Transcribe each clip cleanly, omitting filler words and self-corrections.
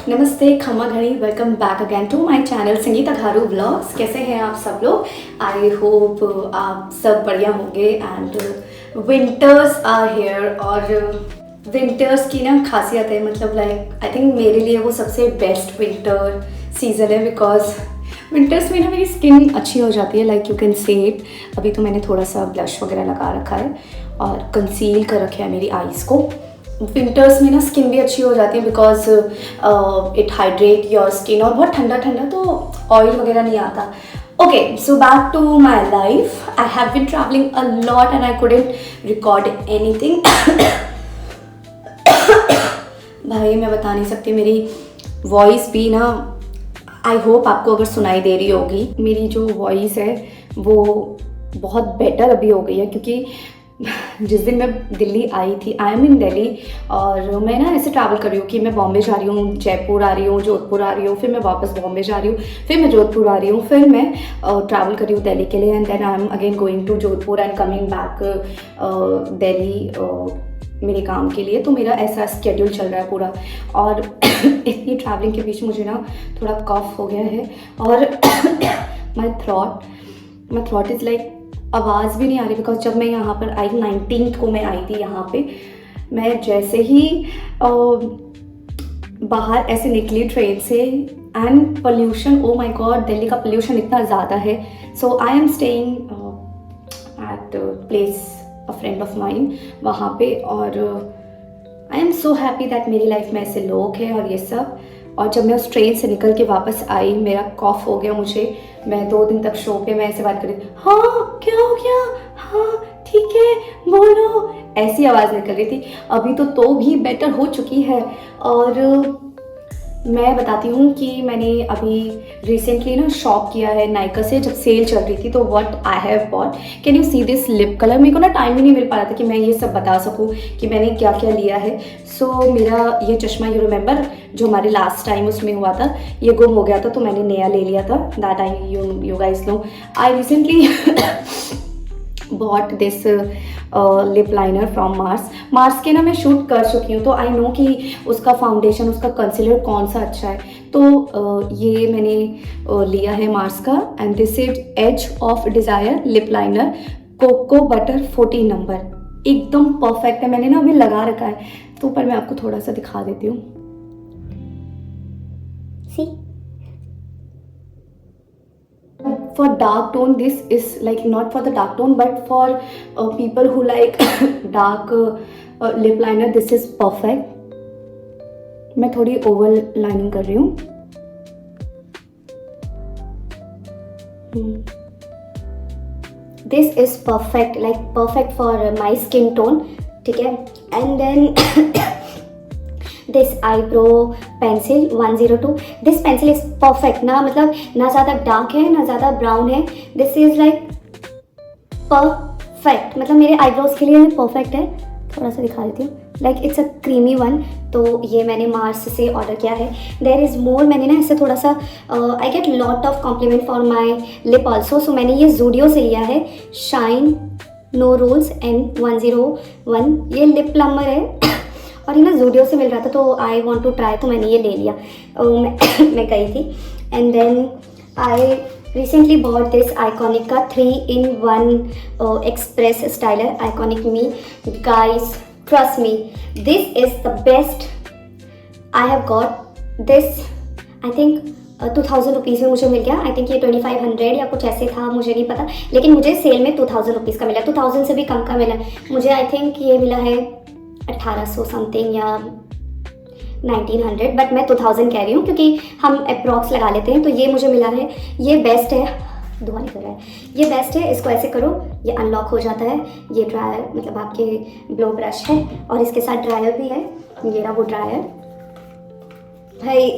नमस्ते खमा घड़ी, welcome back again to my channel Sangeeta Gharu vlogs. कैसे हैं आप सब लोग? आई होप आप सब बढ़िया होंगे। एंड विंटर्स आर हेयर और विंटर्स की ना खासियत है, मतलब लाइक आई थिंक मेरे लिए वो सबसे बेस्ट विंटर सीज़न है, बिकॉज विंटर्स में ना मेरी स्किन अच्छी हो जाती है, like you can see it. अभी तो मैंने थोड़ा सा ब्लश वगैरह लगा रखा है और कंसील कर रखे है मेरी आईज़ को। विंटर्स में ना स्किन भी अच्छी हो जाती है because it hydrate your skin, और बहुत ठंडा ठंडा तो ऑयल वगैरह नहीं आता। Okay, so back to my life. I have been travelling a lot and I couldn't record anything. भाई मैं बता नहीं सकती, मेरी वॉइस भी ना, आई होप आपको अगर सुनाई दे रही होगी, मेरी जो वॉइस है वो बहुत बेटर अभी हो गई है, क्योंकि जिस दिन मैं दिल्ली आई थी, आई एम इन दिल्ली, और मैं ना ऐसे ट्रैवल कर रही हूँ कि मैं बॉम्बे जा रही हूँ, जयपुर आ रही हूँ, जोधपुर आ रही हूँ, फिर मैं वापस बॉम्बे जा रही हूँ, फिर मैं जोधपुर आ रही हूँ, फिर मैं ट्रैवल कर रही हूँ दिल्ली के लिए, and then I am again going to Jodhpur and coming back Delhi मेरे काम के लिए। तो मेरा ऐसा स्केड्यूल चल रहा है पूरा, और इतनी ट्रैवलिंग के बीच मुझे ना थोड़ा कफ हो गया है, और माई थ्रॉट इज़ लाइक आवाज़ भी नहीं आ रही, बिकॉज जब मैं यहाँ पर आई 19th को मैं आई थी यहाँ पे, मैं जैसे ही बाहर ऐसे निकली ट्रेन से, and pollution, oh my God, Delhi का पोल्यूशन इतना ज़्यादा है। So I am staying at place a friend of mine वहाँ पे, और I am so happy that मेरी लाइफ में ऐसे लोग हैं और ये सब। और जब मैं उस ट्रेन से निकल के वापस आई, मेरा कॉफ हो गया मुझे, मैं 2 दिन तक शो पे मैं ऐसे बात करी, हाँ क्या हो गया, हाँ ठीक है बोलो, ऐसी आवाज़ निकल रही थी। अभी तो भी बेटर हो चुकी है। और मैं बताती हूँ कि मैंने अभी रिसेंटली ना शॉप किया है नायका से, जब सेल चल रही थी, तो what I have bot, can you see this lip colour. मेरे को ना टाइम ही नहीं मिल पा रहा था कि मैं ये सब बता सकूँ कि मैंने क्या क्या लिया है। सो मेरा ये चश्मा, यू रिमेंबर जो हमारे लास्ट टाइम उसमें हुआ था, ये गुम हो गया था, तो मैंने नया ले लिया था। That I you guys know, I recently bought this lip liner from Mars के ना मैं शूट कर चुकी हूँ, तो आई नो कि उसका फाउंडेशन, उसका कंसीलर कौन सा अच्छा है। तो ये मैंने लिया है मार्स का, and this is edge of desire lip liner cocoa butter 14 number, एकदम परफेक्ट है। मैंने ना अभी लगा रखा है, तो ऊपर मैं आपको थोड़ा सा दिखा देती हूँ। सी, for dark tone this is like not for the dark tone, but for people who like dark lip liner, this is perfect। मैं थोड़ी ओवल लाइनिंग कर रही हूँ। This is perfect, like perfect for my skin tone, ठीक है। And then this eyebrow pencil 102, this pencil is perfect ना, मतलब ना ज़्यादा डार्क है ना ज़्यादा ब्राउन है, दिस इज़ लाइक परफेक्ट, मतलब मेरे आईब्रोज के लिए परफेक्ट है। थोड़ा सा दिखा देती हूँ, like it's a creamy one. तो ये मैंने मार्स से ऑर्डर किया है। देयर इज़ मोर, मैंने ना इससे थोड़ा सा I get lot of compliment for my lip also. So मैंने ये जूडियो से लिया है, शाइन नो रूल्स N101, ये लिप प्लम्बर है, और ये ना जूडियो से मिल रहा था, तो आई वॉन्ट टू ट्राई, तो मैंने ये ले लिया। मैं गई थी, and then I recently bought this Ikonic का 3-in-1 express styler Ikonic me. Guys trust me, this is the best. I have got this, I think 2000 rupees में मुझे मिल गया। आई थिंक ये 2500 या कुछ ऐसे था, मुझे नहीं पता, लेकिन मुझे सेल में 2000 रुपीज़ का मिला, 2000 से भी कम का मिला मुझे। आई थिंक ये मिला है 1800 समथिंग या 1900, बट मैं 2000 कह रही हूँ क्योंकि हम अप्रॉक्स लगा लेते हैं। तो ये मुझे मिला है, ये बेस्ट है, धुआं निकल रहा है, ये बेस्ट है। इसको ऐसे करो, ये अनलॉक हो जाता है। ये ड्रायर, मतलब आपके ब्लो ब्रश है, और इसके साथ ड्रायर भी है, ये रहा वो ड्रायर भाई।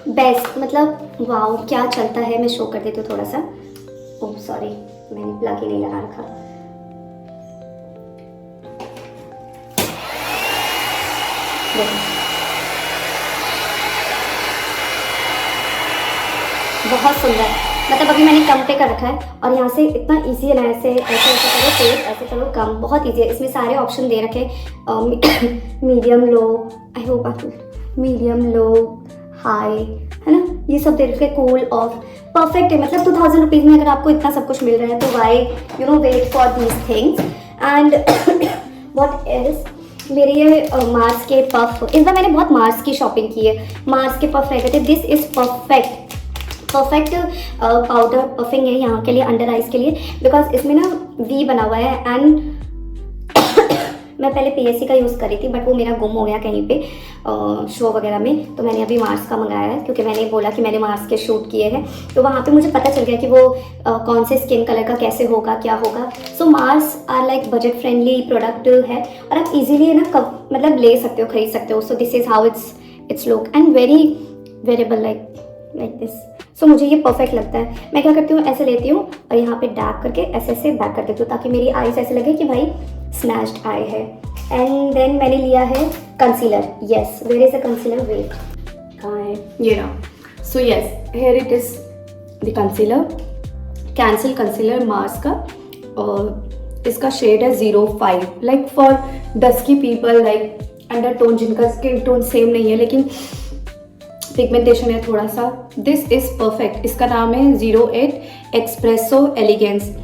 बेस्ट, मतलब वाओ क्या चलता है। मैं शो कर देती हूँ थोड़ा सा। ओह सॉरी, मैंने प्लग ही नहीं लगा रखा। बहुत सुंदर, मतलब अभी मैंने कम पे कर रखा है, और यहाँ से इतना इजी है ना, ऐसे ऐसे ऐसे करो तेज, ऐसे करो कम, बहुत इजी है। इसमें सारे ऑप्शन दे रखे, मीडियम लो। आई होप आप मीडियम, लो, हाई, है ना, ये सब दे रखे, कूल, ऑफ, परफेक्ट है। मतलब 2000 रुपीज़ में अगर आपको इतना सब कुछ मिल रहा है तो why you know wait for these things. And what else, मेरे ये मार्स के पफ, इस बार मैंने बहुत मार्स की शॉपिंग की है। मार्स के पफ रह गए थे, this is perfect powder puffing है यहाँ के लिए, अंडर आइज के लिए, बिकॉज इसमें ना वी बना हुआ है। एंड मैं पहले पीएससी का यूज़ करी थी बट वो मेरा गुम हो गया कहीं पे शो वगैरह में, तो मैंने अभी मार्स का मंगाया है क्योंकि मैंने बोला कि मैंने मार्स के शूट किए हैं, तो वहाँ पे मुझे पता चल गया कि वो कौन से स्किन कलर का कैसे होगा, क्या होगा। So Mars are like budget friendly product है और आप इजीली है ना मतलब ले सकते हो, खरीद सकते हो। So this is how it's look and very wearable like this. So मुझे ये परफेक्ट लगता है। मैं क्या करती हूँ, ऐसे लेती हूँ और यहाँ पे डैप करके ऐसे ऐसे बैक कर देती हूँ ताकि मेरी आईज ऐसे लगे कि भाई स्नैच्ड आई है। एंड देन मैंने लिया है concealer. Yes, where is the concealer, wait कहाँ है, ये रहा। So yes, here it is the concealer, cancel concealer Mars का, और इसका शेड है 05। Like for dusky people, like undertone जिनका स्किन टोन सेम नहीं है लेकिन पिगमेंटेशन है थोड़ा सा, दिस इज परफेक्ट। इसका नाम है 08 एक्सप्रेसो एलिगेंस।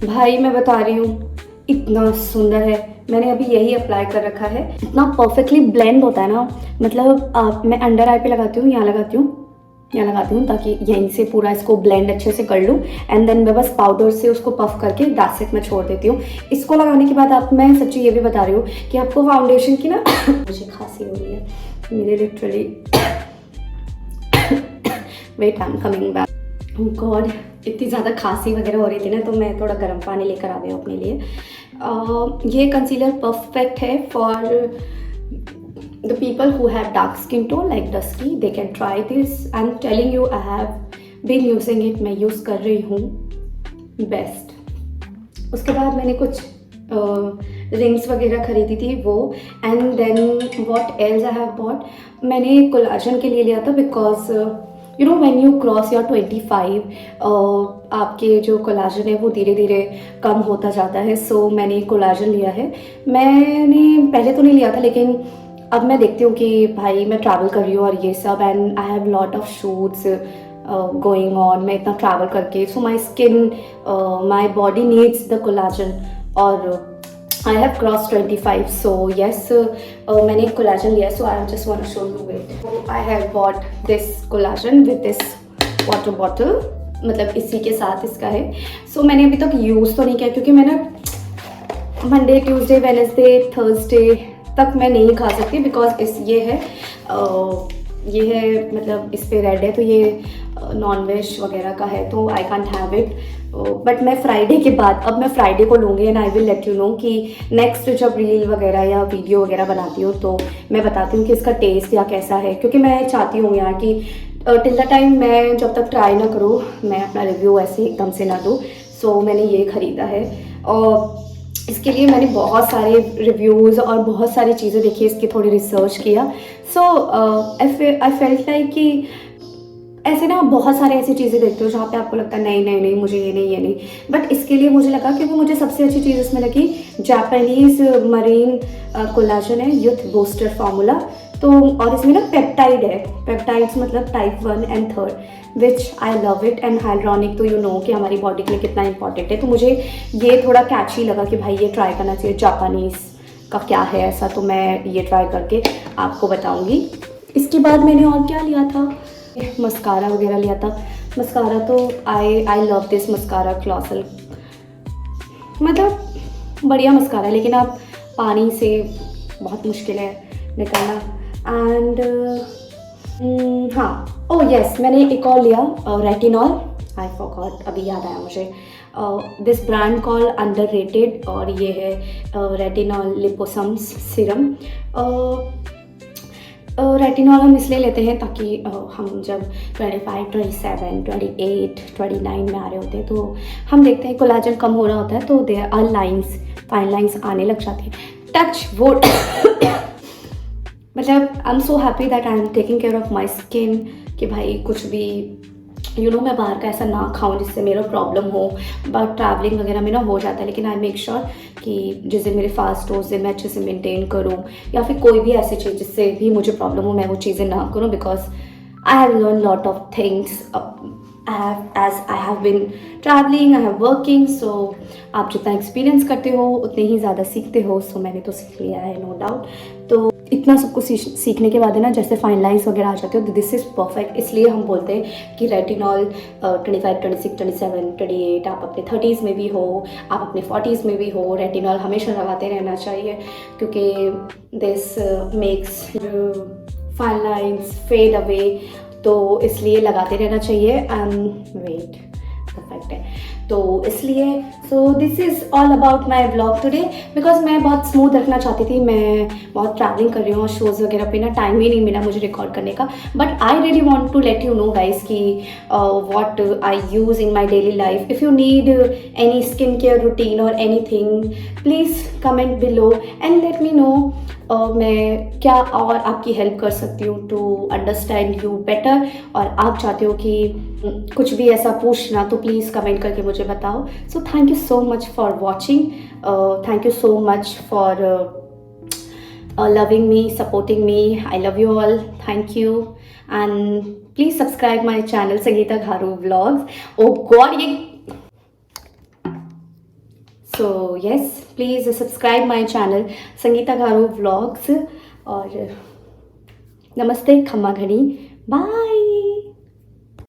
भाई मैं बता रही हूँ इतना सुंदर है, मैंने अभी यही अप्लाई कर रखा है, इतना परफेक्टली ब्लेंड होता है ना। मतलब मैं अंडर आई पे लगाती हूँ, यहाँ लगाती हूँ ताकि यहीं से पूरा इसको ब्लेंड अच्छे से कर लूँ। एंड देन मैं बस पाउडर से उसको पफ करके दैट्स इट मैं छोड़ देती हूँ। इसको लगाने के बाद आप, मैं सच्ची ये भी बता रही हूँ कि आपको फाउंडेशन की ना मुझे खांसी हो रही है, मेरे literally wait I am coming back. Oh god, इतनी ज़्यादा खांसी वगैरह हो रही थी ना तो मैं थोड़ा गर्म पानी लेकर आ गई हूँ अपने लिए। ये कंसीलर परफेक्ट है for the people who have dark skin tone like dusky, they can try this. I am telling you, I have been using it, मैं यूज़ कर रही हूँ, बेस्ट। उसके बाद मैंने कुछ रिंग्स वगैरह खरीदी थी वो। And then what else I have bought, मैंने कोलाजन के लिए लिया था because you know when you cross your 25 आपके जो कोलाजन है वो धीरे धीरे कम होता जाता है। सो मैंने कोलाजन लिया है। मैंने पहले तो नहीं लिया था लेकिन अब मैं देखती हूँ कि भाई मैं ट्रैवल कर रही हूँ और ये सब, and I have lot of shoots going on, मैं इतना ट्रैवल करके, so my skin my body needs the collagen और I have crossed 25, so yes, मैंने कोलाजन लिया, so I just want to show you it. So I have bought this collagen with this water bottle, मतलब इसी के साथ इसका है। so मैंने अभी तक यूज़ तो नहीं किया क्योंकि मैं ना मंडे, ट्यूसडे, वेडनेसडे, थर्सडे तक मैं नहीं खा सकती बिकॉज ये है मतलब इस पे रेड है तो ये नॉन वेज वगैरह का है तो I can't have it. But मैं फ्राइडे के बाद, अब मैं फ्राइडे को लूँगी and I will let you no कि नेक्स्ट जब रील वगैरह या वीडियो वगैरह बनाती हूँ तो मैं बताती हूँ कि इसका टेस्ट या कैसा है, क्योंकि मैं चाहती हूँ यार कि टिल द टाइम मैं जब तक ट्राई ना करूँ मैं अपना रिव्यू ऐसे एकदम से ना दूँ। सो मैंने ये ख़रीदा है और इसके लिए मैंने बहुत सारे रिव्यूज़ और बहुत सारी चीज़ें देखी, इसकी थोड़ी रिसर्च किया। सो आई फेल्ट लाइक कि ऐसे ना आप बहुत सारे ऐसी चीज़ें देखते हो जहाँ पे आपको लगता है नहीं मुझे ये नहीं, बट इसके लिए मुझे लगा, क्योंकि मुझे सबसे अच्छी चीज़ इसमें लगी जापानीज़ मरीन कोलाजन है, यूथ बूस्टर फार्मूला। तो और इसमें ना पेप्टाइड है, पेप्टाइड्स मतलब type 1 and 3 which I love it, and hydronic तो यू नो कि हमारी बॉडी के लिए कितना इंपॉर्टेंट है। तो मुझे ये थोड़ा कैची लगा कि भाई ये ट्राई करना चाहिए, जापानीज़ का क्या है ऐसा, तो मैं ये ट्राई करके आपको बताऊँगी। इसके बाद मैंने और क्या लिया था, मस्कारा वगैरह लिया था। मस्कारा तो आई लव दिस मस्कारा क्लॉसल, मतलब बढ़िया मस्कारा है लेकिन आप पानी से बहुत मुश्किल है निकालना। एंड हाँ, ओ यस, मैंने एक और लिया रेटिनॉल, आई फॉरगॉट, अभी याद आया मुझे। दिस ब्रांड कॉल अंडररेटेड और ये है रेटिनॉल लिपोसम्स सीरम। रेटिनॉल हम इसलिए लेते हैं ताकि हम जब 25, 27, 28, 29 में आ रहे होते हैं तो हम देखते हैं कोलाजन कम हो रहा होता है तो there are lines, fine lines आने लग जाती हैं। टच वुड मतलब I am so happy that I am taking care of my skin कि भाई कुछ भी मैं बाहर का ऐसा ना खाऊं जिससे मेरा प्रॉब्लम हो, बट ट्रैवलिंग वगैरह में ना हो जाता है। लेकिन आई मेक श्योर कि जिस दिन मेरे फास्ट हो उस दिन मैं अच्छे से मेंटेन करूं, या फिर कोई भी ऐसी चीज़ जिससे भी मुझे प्रॉब्लम हो मैं वो चीज़ें ना करूं, because I have learn lot of things I have been travelling, I have working. So आप जितना एक्सपीरियंस करते हो उतने ही ज़्यादा सीखते हो। सो मैंने तो सीख लिया है, नो डाउट। तो इतना सब कुछ सीखने के बाद है ना, जैसे फाइन लाइन्स वगैरह आ जाते हो, दिस इज़ परफेक्ट। इसलिए हम बोलते हैं कि रेटिनॉल 25, 26, 27, 28, आप अपने 30s में भी हो, आप अपने 40s में भी हो, रेटिनॉल हमेशा लगाते रहना चाहिए, क्योंकि this makes fine lines fade away. तो इसलिए लगाते रहना चाहिए। वेट, परफेक्ट है। तो इसलिए सो this is all about my blog today, because मैं बहुत स्मूथ रखना चाहती थी। मैं बहुत ट्रैवलिंग कर रही हूँ और शोज़ वगैरह पे ना टाइम ही नहीं मिला मुझे रिकॉर्ड करने का। But I really want to let you know guys कि what I use in my daily life. If you need any skin care routine और anything, please comment below and let me know मैं क्या और आपकी help कर सकती हूँ to understand you better. और आप चाहते हो कि कुछ भी ऐसा पूछना तो प्लीज़ कमेंट करके मुझे बताओ। So thank you so much for watching, thank you so much for loving me, supporting me. I love you all. Thank you. And please subscribe my channel Sangeeta Gharu Vlogs. Oh God, ये so yes, please subscribe my channel Sangeeta Gharu Vlogs. और नमस्ते, खम्मा घड़ी, bye.